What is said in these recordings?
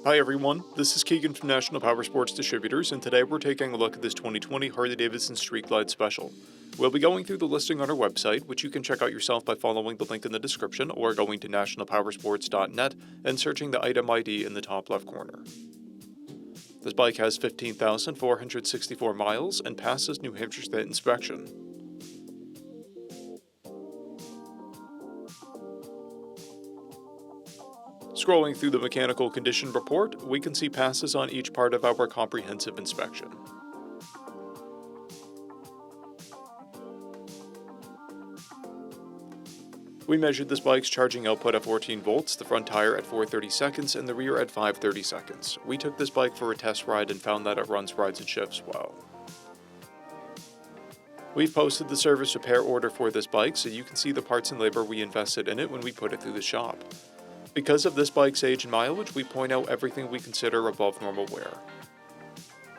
Hi everyone, this is Keegan from National Powersports Distributors, and today we're taking a look at this 2020 Harley-Davidson Street Glide Special. We'll be going through the listing on our website, which you can check out yourself by following the link in the description or going to nationalpowersports.net and searching the item ID in the top left corner. This bike has 15,464 miles and passes New Hampshire State inspection. Scrolling through the mechanical condition report, we can see passes on each part of our comprehensive inspection. We measured this bike's charging output at 14 volts, the front tire at 430 seconds, and the rear at 530 seconds. We took this bike for a test ride and found that it runs, rides, and shifts well. We've posted the service repair order for this bike so you can see the parts and labor we invested in it when we put it through the shop. Because of this bike's age and mileage, we point out everything we consider above normal wear.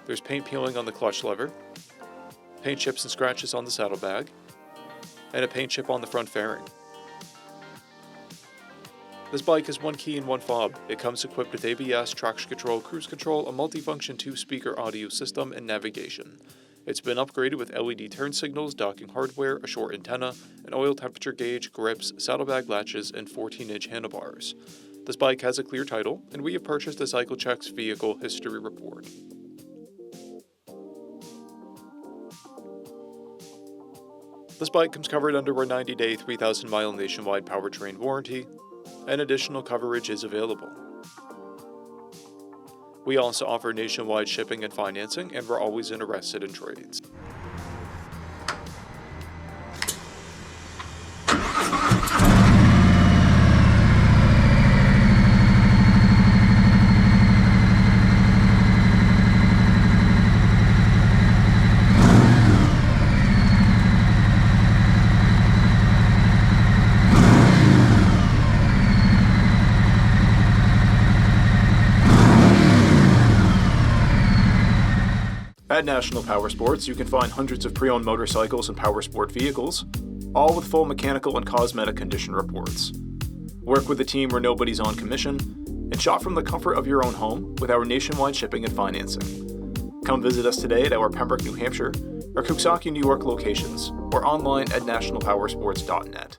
There's paint peeling on the clutch lever, paint chips and scratches on the saddlebag, and a paint chip on the front fairing. This bike has one key and one fob. It comes equipped with ABS, traction control, cruise control, a multifunction 2-speaker audio system, and navigation. It's been upgraded with LED turn signals, docking hardware, a short antenna, an oil temperature gauge, grips, saddlebag latches, and 14-inch handlebars. This bike has a clear title, and we have purchased a CycleCheck's vehicle history report. This bike comes covered under our 90-day, 3,000-mile nationwide powertrain warranty, and additional coverage is available. We also offer nationwide shipping and financing, and we're always interested in trades. At National Powersports, you can find hundreds of pre-owned motorcycles and powersport vehicles, all with full mechanical and cosmetic condition reports. Work with a team where nobody's on commission, and shop from the comfort of your own home with our nationwide shipping and financing. Come visit us today at our Pembroke, New Hampshire, or Coxsackie, New York locations, or online at nationalpowersports.net.